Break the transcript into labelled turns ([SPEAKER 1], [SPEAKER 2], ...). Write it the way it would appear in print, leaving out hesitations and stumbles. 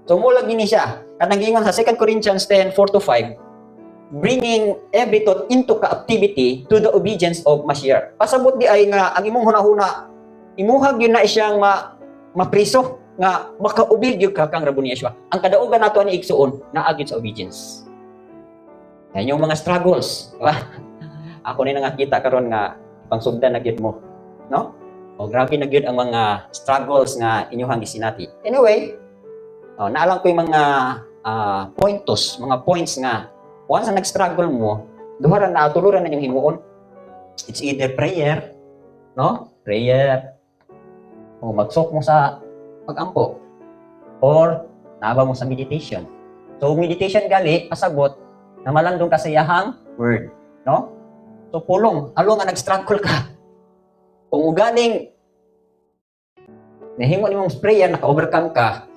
[SPEAKER 1] So mo lagi ni siya. Kanang gingon sa 2 Corinthians 10:4-5, bringing every thought into captivity to the obedience of Mashiach. Pasabot di ay nga ang imong hunahuna imuhag yun na siyang mapriso nga makaubig yung kakang Rabbi Yeshua. Ang kadaugan nato ani igsuon naagid sa obedience. Yan yung mga struggles, diba? Ako ni nakita karon nga pangsugdan na gyud mo, no? O grabe na gyud ang mga struggles nga inyong gisinati. Anyway, naalang ko yung mga mga points nga once na nag-struggle mo, duha na tuluran na yung himuon. It's either prayer, no? Prayer. O magsok mo sa pag-ampo. Or naaba mo sa meditation. So meditation gali pasabot na malandong ka sa iyahang word, no? So pulong, alo nga nag-struggle ka. Kung ugaling nahimo nimong prayer naka-overcome ka,